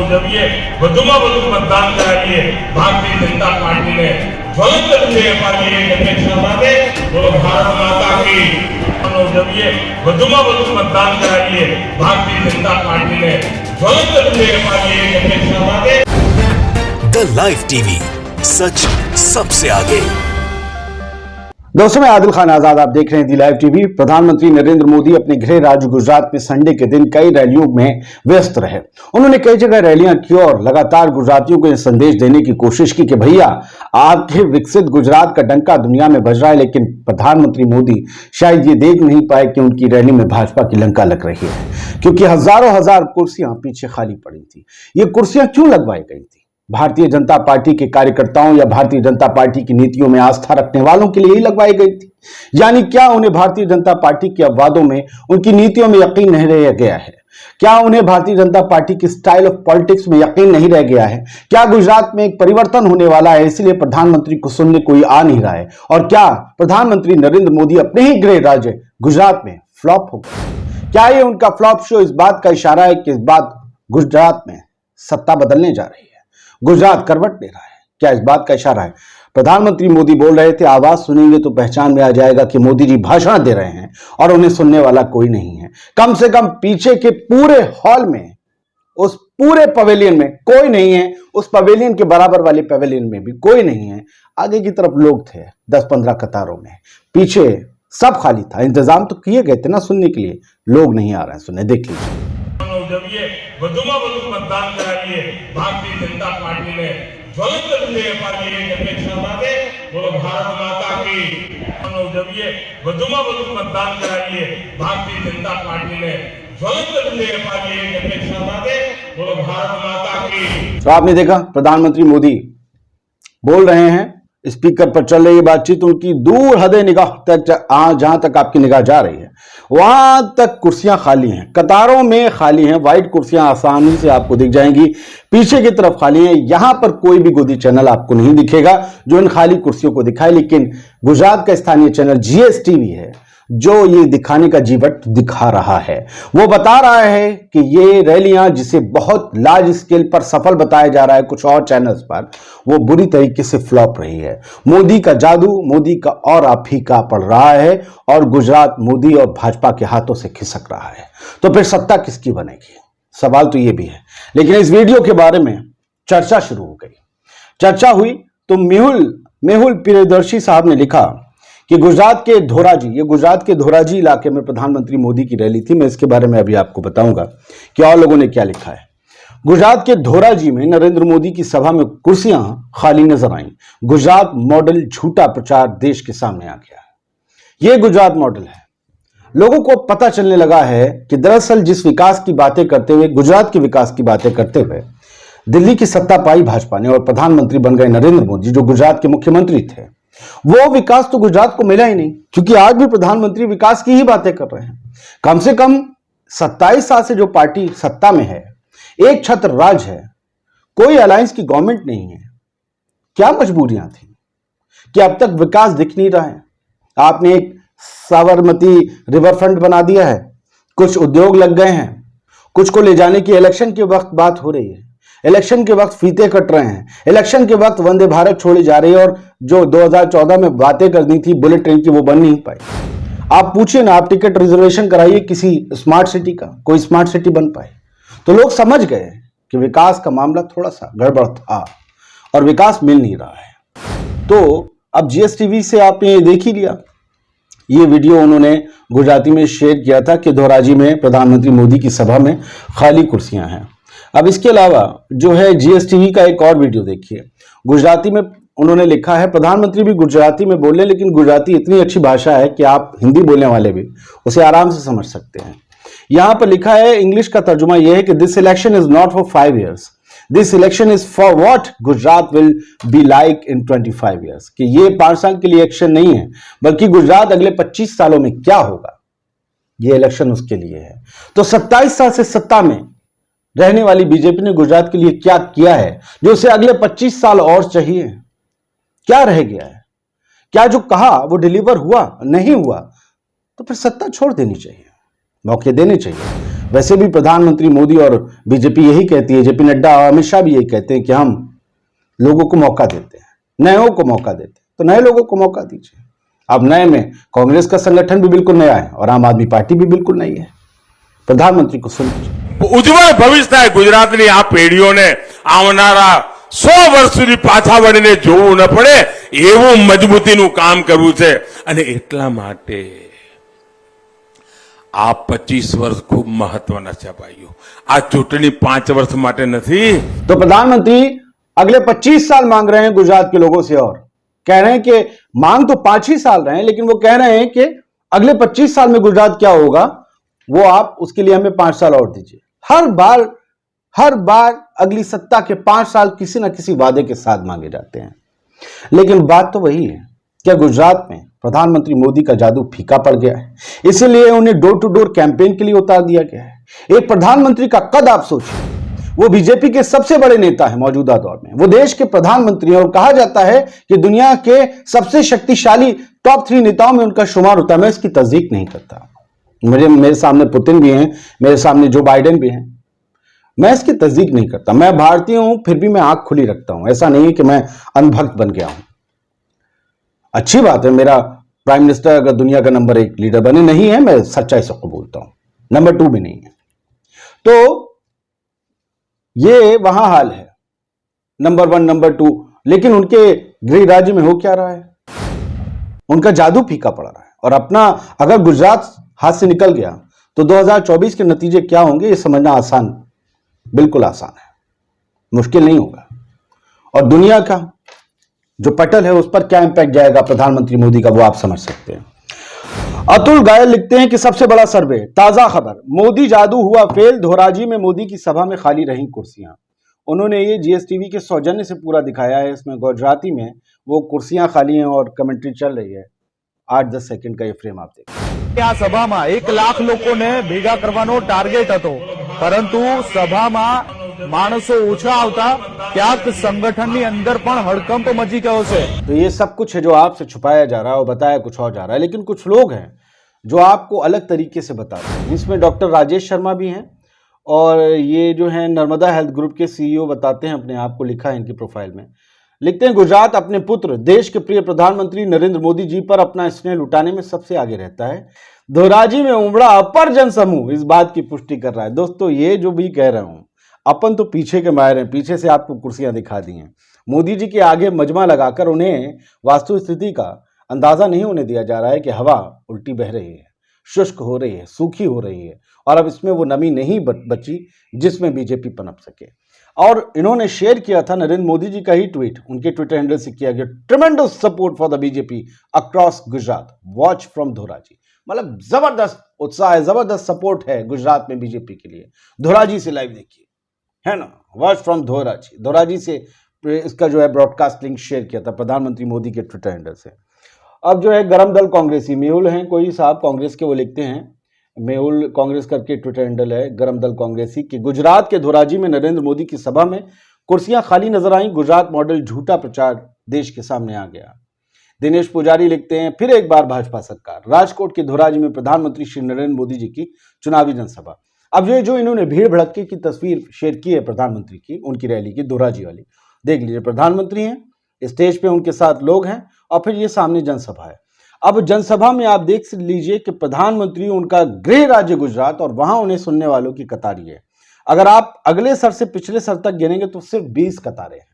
जब ये વધુમાં વધુ મતદાન કરાવીએ ભારતીય જનતા પાર્ટીને જ્વલંત વિજય અપાવીએ અપેક્ષા સાથે બોલો ભારત માતા की जब ये વધુમાં વધુ મતદાન કરાવીએ ભારતીય જનતા પાર્ટીને જ્વલંત વિજય અપાવીએ અપેક્ષા સાથે द लाइव टीवी, सच सबसे आगे। दोस्तों, मैं आदिल खान आजाद, आप देख रहे हैं दी लाइव टीवी। प्रधानमंत्री नरेंद्र मोदी अपने गृह राज्य गुजरात में संडे के दिन कई रैलियों में व्यस्त रहे। उन्होंने कई जगह रैलियां की और लगातार गुजरातियों को यह संदेश देने की कोशिश की कि भैया, आपके विकसित गुजरात का डंका दुनिया में बज रहा है। लेकिन प्रधानमंत्री मोदी शायद ये देख नहीं पाए कि उनकी रैली में भाजपा की लंका लग रही है, क्योंकि हजारों हजार कुर्सियां पीछे खाली पड़ी थी। ये कुर्सियां क्यों लगवाई गई थी? भारतीय जनता पार्टी के कार्यकर्ताओं या भारतीय जनता पार्टी की नीतियों में आस्था रखने वालों के लिए ही लगवाई गई थी? यानी क्या उन्हें भारतीय जनता पार्टी के अपवादों में, उनकी नीतियों में यकीन नहीं रह गया है? क्या उन्हें भारतीय जनता पार्टी की स्टाइल ऑफ पॉलिटिक्स में यकीन नहीं रह गया है? क्या गुजरात में एक परिवर्तन होने वाला है, इसलिए प्रधानमंत्री को सुनने कोई आ नहीं रहा है? और क्या प्रधानमंत्री नरेंद्र मोदी अपने ही गृह राज्य गुजरात में फ्लॉप हो गए? क्या ये उनका फ्लॉप शो इस बात का इशारा है कि इस बात गुजरात में सत्ता बदलने जा रही है, गुजरात करवट ले रहा है? क्या इस बात का इशारा है? प्रधानमंत्री मोदी बोल रहे थे, आवाज सुनेंगे तो पहचान में आ जाएगा कि मोदी जी भाषण दे रहे हैं और उन्हें सुनने वाला कोई नहीं है। कम से कम पीछे के पूरे हॉल में, उस पूरे पवेलियन में कोई नहीं है। उस पवेलियन के बराबर वाले पवेलियन में भी कोई नहीं है। आगे की तरफ लोग थे 10-15 कतारों में, पीछे सब खाली था। इंतजाम तो किए गए थे ना सुनने के लिए, लोग नहीं आ रहे हैं सुनने। देख लीजिए। जब ये વધુમાં વધુ મતદાન કરાવીએ ભારતીય જનતા પાર્ટીને જ્વલંત વિજય અપાવીએ અપેક્ષા સાથે બોલો ભારત માતા की जब ये વધુમાં વધુ મતદાन કરાવીએ ભારતીય જનતા પાર્ટીને જ્વલંત વિજય અપાવીએ અપેક્ષા સાથે બોલો भारत माता की। तो आपने देखा, प्रधानमंत्री मोदी बोल रहे हैं, स्पीकर पर चल रही बातचीत उनकी दूर हदे निगाह तक, जहां तक आपकी निगाह जा रही है वहां तक कुर्सियां खाली हैं, कतारों में खाली हैं। व्हाइट कुर्सियां आसानी से आपको दिख जाएंगी, पीछे की तरफ खाली हैं। यहां पर कोई भी गोदी चैनल आपको नहीं दिखेगा जो इन खाली कुर्सियों को दिखाए। लेकिन गुजरात का स्थानीय चैनल जीएस टीवी है जो ये दिखाने का जीवट दिखा रहा है। वो बता रहा है कि ये रैलियां, जिसे बहुत लार्ज स्केल पर सफल बताया जा रहा है कुछ और चैनल्स पर, वो बुरी तरीके से फ्लॉप रही है। मोदी का जादू, मोदी का और फीका पड़ रहा है और गुजरात मोदी और भाजपा के हाथों से खिसक रहा है। तो फिर सत्ता किसकी बनेगी? सवाल तो ये भी है। लेकिन इस वीडियो के बारे में चर्चा शुरू हो गई। चर्चा हुई तो मेहुल प्रियदर्शी साहब ने लिखा कि गुजरात के धोराजी, ये गुजरात के धोराजी इलाके में प्रधानमंत्री मोदी की रैली थी। मैं इसके बारे में अभी आपको बताऊंगा कि और लोगों ने क्या लिखा है। गुजरात के धोराजी में नरेंद्र मोदी की सभा में कुर्सियां खाली नजर आईं। गुजरात मॉडल झूठा प्रचार देश के सामने आ गया है। यह गुजरात मॉडल है। लोगों को पता चलने लगा है कि दरअसल जिस विकास की बातें करते हुए, गुजरात के विकास की बातें करते हुए दिल्ली की सत्ता पाई भाजपा ने और प्रधानमंत्री बन गए नरेंद्र मोदी, जो गुजरात के मुख्यमंत्री थे, वो विकास तो गुजरात को मिला ही नहीं। क्योंकि आज भी प्रधानमंत्री विकास की ही बातें कर रहे हैं। कम से कम 27 साल से जो पार्टी सत्ता में है, एक छत्र राज है, कोई अलायंस की गवर्नमेंट नहीं है। क्या मजबूरियां थी कि अब तक विकास दिख नहीं रहा है? आपने एक साबरमती रिवर फ्रंट बना दिया है, कुछ उद्योग लग गए हैं, कुछ को ले जाने की इलेक्शन के वक्त बात हो रही है, इलेक्शन के वक्त फीते कट रहे हैं, इलेक्शन के वक्त वंदे भारत छोड़ी जा रही है, और जो 2014 में बातें करनी थी बुलेट ट्रेन की, वो बन नहीं पाई। आप पूछिए ना, आप टिकट रिजर्वेशन कराइए किसी स्मार्ट सिटी का, कोई स्मार्ट सिटी बन पाए? तो लोग समझ गए कि विकास का मामला थोड़ा सा गड़बड़ था और विकास मिल नहीं रहा है। तो अब जीएसटीवी से आपने ये देख ही लिया। ये वीडियो उन्होंने गुजराती में शेयर किया था कि धोराजी में प्रधानमंत्री मोदी की सभा में खाली कुर्सियां हैं। अब इसके अलावा जो है जीएसटीवी का एक और वीडियो देखिए। गुजराती में उन्होंने लिखा है, प्रधानमंत्री भी गुजराती में बोले, लेकिन गुजराती इतनी अच्छी भाषा है कि आप हिंदी बोलने वाले भी उसे आराम से समझ सकते हैं। यहां पर लिखा है, इंग्लिश का तर्जुमा यह है कि this election is not for 5 years, this election is for what Gujarat will be like in 25 years, कि ये 5 साल के लिए इलेक्शन नहीं है, बल्कि गुजरात अगले 25 सालों में क्या होगा, ये इलेक्शन उसके लिए है। तो 27 साल से सत्ता में रहने वाली बीजेपी ने गुजरात के लिए क्या किया है जो उसे अगले 25 साल और चाहिए? क्या रह गया है? क्या जो कहा वो डिलीवर हुआ? नहीं हुआ तो फिर सत्ता छोड़ देनी चाहिए, मौके देने चाहिए। वैसे भी प्रधानमंत्री मोदी और बीजेपी यही कहती है, जेपी नड्डा और अमित शाह भी यही कहते हैं कि हम लोगों को मौका देते हैं, नयों को मौका देते हैं, तो नए लोगों को मौका दीजिए। अब नए में कांग्रेस का संगठन भी बिल्कुल नया है और आम आदमी पार्टी भी बिल्कुल नई है। प्रधानमंत्री को सुन लीजिए। ઉજ્જવળ ભવિષ્ય થાય ગુજરાતની આ પેઢીઓને આવનારા 100 વર્ષ સુધી પાછા વળીને જોવું ન પડે એવું મજબૂતીનું કામ કરવું છે અને એટલા માટે આ 25 વર્ષ ખૂબ મહત્વના છે ભાઈઓ। આ ચૂંટણી 5 વર્ષ માટે નથી। तो प्रधानमंत्री अगले 25 साल मांग रहे हैं गुजरात के लोगों से और कह रहे हैं कि मांग तो 5 ही साल रहे हैं, लेकिन वो कह रहे हैं कि अगले 25 साल में गुजरात क्या होगा वो आप उसके लिए हमें 5 साल और दीजिए। हर बार अगली सत्ता के 5 साल किसी न किसी वादे के साथ मांगे जाते हैं, लेकिन बात तो वही है, क्या गुजरात में प्रधानमंत्री मोदी का जादू फीका पड़ गया है, इसीलिए उन्हें डोर टू डोर कैंपेन के लिए उतार दिया गया है। एक प्रधानमंत्री का कद आप सोचिए, वो बीजेपी के सबसे बड़े नेता है मौजूदा दौर में, वो देश के प्रधानमंत्री हैं और कहा जाता है कि दुनिया के सबसे शक्तिशाली टॉप 3 नेताओं में उनका शुमार होता है। मैं इसकी तस्दीक नहीं करता, मेरे सामने पुतिन भी हैं, मेरे सामने जो बाइडेन भी हैं, मैं इसकी तस्दीक नहीं करता। मैं भारतीय हूं, फिर भी मैं आंख खुली रखता हूं, ऐसा नहीं है कि मैं अनभक्त बन गया हूं। अच्छी बात है, मेरा प्राइम मिनिस्टर अगर दुनिया का नंबर 1 लीडर बने, नहीं है, मैं सच्चाई से बोलता हूं, नंबर 2 भी नहीं है। तो ये वहां हाल है, नंबर 1 नंबर 2, लेकिन उनके गृह राज्य में हो क्या रहा है, उनका जादू फीका पड़ रहा है। और अपना अगर गुजरात हाथ से निकल गया तो 2024 के नतीजे क्या होंगे ये समझना आसान, बिल्कुल आसान है, मुश्किल नहीं होगा। और दुनिया का जो पटल है उस पर क्या इंपैक्ट जाएगा प्रधानमंत्री मोदी का, वो आप समझ सकते हैं। अतुल गायल लिखते हैं कि सबसे बड़ा सर्वे, ताजा खबर, मोदी जादू हुआ फेल, धोराजी में मोदी की सभा में खाली रही कुर्सियां। उन्होंने ये जीएसटीवी के सौजन्य से पूरा दिखाया है, इसमें गुजराती में वो कुर्सियां खाली हैं और कमेंट्री चल रही है। 8-10 सेकंड का ये फ्रेम आप देखिए। આ સભામાં 1 લાખ લોકોને ભેગા કરવાનો ટાર્ગેટ હતો, પરંતુ સભામાં માણસો ઓછા આવતા ક્યાંક સંગઠનની અંદર પણ હડકંપ મચી ગયો છે। तो ये सब कुछ है जो आपसे छुपाया जा रहा है और बताया कुछ और जा रहा है, लेकिन कुछ लोग हैं जो आपको अलग तरीके से बताते हैं। इसमें डॉक्टर राजेश शर्मा भी हैं और ये जो है नर्मदा हेल्थ ग्रुप के सीईओ बताते हैं अपने आप को, लिखा है इनकी प्रोफाइल में, लिखते हैं गुजरात अपने पुत्र देश के प्रिय प्रधानमंत्री नरेंद्र मोदी जी पर अपना स्नेह लुटाने में सबसे आगे रहता है। धोराजी में उमड़ा अपर जन समूह इस बात की पुष्टि कर रहा है। दोस्तों, ये जो भी कह रहा हूं, अपन तो पीछे के माहिर हैं, पीछे से आपको कुर्सियां दिखा दी हैं। मोदी जी के आगे मजमा लगाकर उन्हें वास्तु स्थिति का अंदाजा नहीं होने दिया जा रहा है कि हवा उल्टी बह रही है, शुष्क हो रही है, सूखी हो रही है और अब इसमें वो नमी नहीं बची जिसमें बीजेपी पनप सके। और इन्होंने शेयर किया था नरेंद्र मोदी जी का ही ट्वीट, उनके ट्विटर हैंडल से किया गया, ट्रेमेंडस support for the BJP across Gujarat, watch from Dhoraji. मतलब जबरदस्त उत्साह है, जबरदस्त सपोर्ट है गुजरात में बीजेपी के लिए। धोराजी से लाइव देखिए, है ना, वॉच फ्रॉम धोराजी। धोराजी से इसका जो है ब्रॉडकास्ट लिंक शेयर किया था प्रधानमंत्री मोदी के ट्विटर हैंडल से। अब जो है गरम दल कांग्रेसी, मेहुल हैं कोई साहब कांग्रेस के, वो लिखते हैं, मेहुल कांग्रेस करके ट्विटर हैंडल है गरम दल कांग्रेसी, कि गुजरात के धोराजी में नरेंद्र मोदी की सभा में कुर्सियां खाली नजर आई, गुजरात मॉडल झूठा प्रचार देश के सामने आ गया। दिनेश पुजारी लिखते हैं, फिर एक बार भाजपा सरकार, राजकोट के धोराजी में प्रधानमंत्री श्री नरेंद्र मोदी जी की चुनावी जनसभा। अब ये जो इन्होंने भीड़ भड़के की तस्वीर शेयर की है प्रधानमंत्री की, उनकी रैली की, धोराजी वाली, देख लीजिए, प्रधानमंत्री हैं, स्टेज पे उनके साथ लोग हैं और फिर ये सामने जनसभा है। अब जनसभा में आप देख लीजिए कि प्रधानमंत्री, उनका गृह राज्य गुजरात, और वहां उन्हें सुनने वालों की कतार है। अगर आप अगले सर से पिछले सर तक गिनेंगे तो सिर्फ 20 कतारें हैं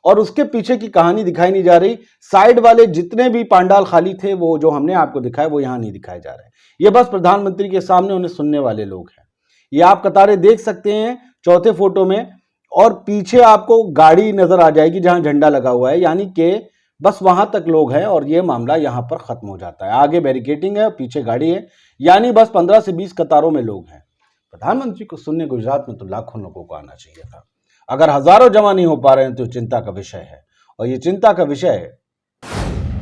और उसके पीछे की कहानी दिखाई नहीं जा रही। साइड वाले जितने भी पांडाल खाली थे वो जो हमने आपको दिखाया वो यहां नहीं दिखाए जा रहे। ये बस प्रधानमंत्री के सामने उन्हें सुनने वाले लोग हैं। ये आप कतारें देख सकते हैं चौथे फोटो में, और पीछे आपको गाड़ी नजर आ जाएगी जहां झंडा लगा हुआ है, यानी कि बस वहां तक लोग हैं और ये मामला यहां पर खत्म हो जाता है। आगे बैरिकेडिंग है, पीछे गाड़ी है, यानी बस 15 से 20 कतारों में लोग हैं। प्रधानमंत्री को सुनने गुजरात में तो लाखों लोगों को आना चाहिए था। अगर हजारों जमा नहीं हो पा रहे हैं तो चिंता का विषय है, और ये चिंता का विषय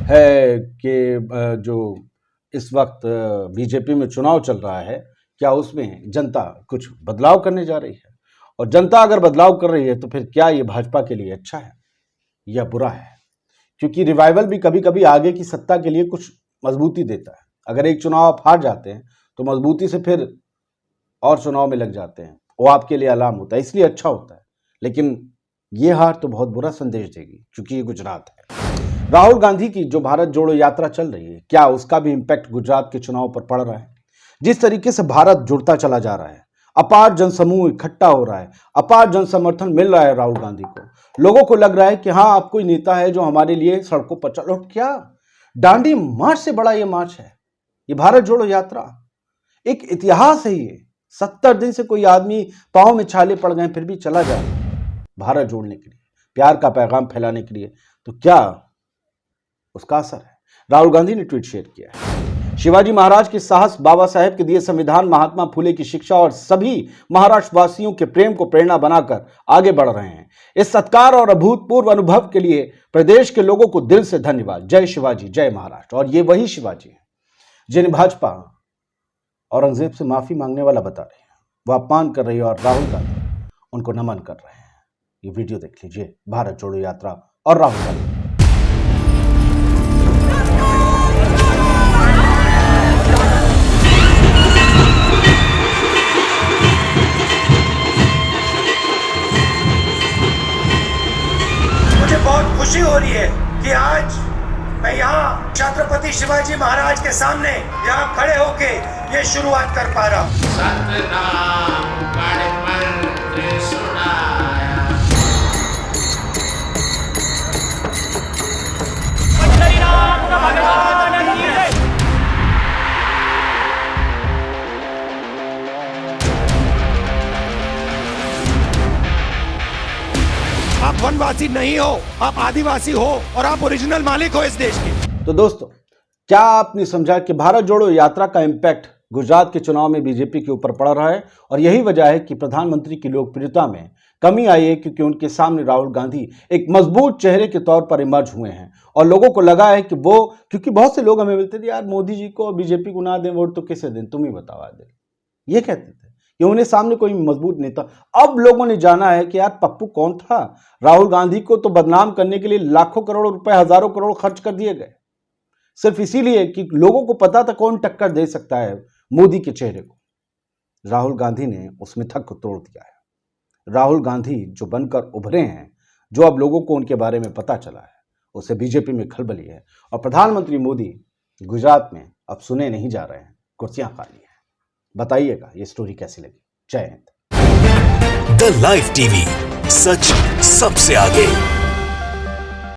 है कि जो इस वक्त बीजेपी में चुनाव चल रहा है, क्या उसमें जनता कुछ बदलाव करने जा रही है? और जनता अगर बदलाव कर रही है तो फिर क्या ये भाजपा के लिए अच्छा है या बुरा है? क्योंकि रिवाइवल भी कभी कभी आगे की सत्ता के लिए कुछ मजबूती देता है। अगर एक चुनाव आप हार जाते हैं तो मजबूती से फिर और चुनाव में लग जाते हैं, वो आपके लिए अलार्म होता है, इसलिए अच्छा होता है। लेकिन ये हार तो बहुत बुरा संदेश देगी, क्योंकि ये गुजरात है। राहुल गांधी की जो भारत जोड़ो यात्रा चल रही है, क्या उसका भी इंपैक्ट गुजरात के चुनाव पर पड़ रहा है? जिस तरीके से भारत जुड़ता चला जा रहा है, अपार जनसमूह इकट्ठा हो रहा है, अपार जन समर्थन मिल रहा है राहुल गांधी को, लोगों को लग रहा है कि हाँ, अब कोई नेता है जो हमारे लिए सड़कों पर चल। और क्या दांडी मार्च से बड़ा ये मार्च है, ये भारत जोड़ो यात्रा एक इतिहास है। ये 70 दिन से कोई आदमी पांव में छाले पड़ गए फिर भी चला जा रहा है भारत जोड़ने के लिए, प्यार का पैगाम फैलाने के लिए। तो क्या उसका असर है? राहुल गांधी ने ट्वीट शेयर किया है। शिवाजी महाराज के साहस, बाबा साहेब के दिए संविधान, महात्मा फुले की शिक्षा और सभी महाराष्ट्र वासियों के प्रेम को प्रेरणा बनाकर आगे बढ़ रहे हैं। इस सत्कार और अभूतपूर्व अनुभव के लिए प्रदेश के लोगों को दिल से धन्यवाद। जय शिवाजी, जय महाराष्ट्र। और ये वही शिवाजी है जिन्हें भाजपा औरंगजेब से माफी मांगने वाला बता रही है, वो अपमान कर रही है और राहुल गांधी उनको नमन कर रहे हैं। ये वीडियो देख लीजिए, भारत जोड़ो यात्रा और राहुल गांधी। मुझे बहुत खुशी हो रही है कि आज मैं यहाँ छत्रपति शिवाजी महाराज के सामने यहाँ खड़े होके ये शुरुआत कर पा रहा हूँ। सतनाम गणपति सुनाया। आप वनवासी नहीं हो, आप आदिवासी हो और आप ओरिजिनल मालिक हो इस देश के। तो दोस्तों, क्या आपने समझा कि भारत जोड़ो यात्रा का इंपैक्ट गुजरात के चुनाव में बीजेपी के ऊपर पड़ रहा है? और यही वजह है कि प्रधानमंत्री की लोकप्रियता में कमी आई है, क्योंकि उनके सामने राहुल गांधी एक मजबूत चेहरे के तौर पर इमर्ज हुए हैं। और लोगों को लगा है कि वो, क्योंकि बहुत से लोग हमें मिलते थे, यार मोदी जी को और बीजेपी को ना दें वोट तो किसे दें, तुम ही बताओ आदिल, ये कहते थे कि उन्हें सामने कोई मजबूत नेता। अब लोगों ने जाना है कि यार पप्पू कौन था। राहुल गांधी को तो बदनाम करने के लिए लाखों करोड़ों रुपए, हजारों करोड़ खर्च कर दिए गए, सिर्फ इसीलिए कि लोगों को पता था कौन टक्कर दे सकता है मोदी के चेहरे को। राहुल गांधी ने उस मिथक को तोड़ दिया है। राहुल गांधी जो बनकर उभरे हैं, जो अब लोगों को उनके बारे में पता चला है, उससे बीजेपी में खलबली है। और प्रधानमंत्री मोदी गुजरात में अब सुने नहीं जा रहे हैं, कुर्सियां खाली हैं। बताइएगा ये स्टोरी कैसी लगी। जय हिंद। द लाइव टीवी, सच सबसे आगे।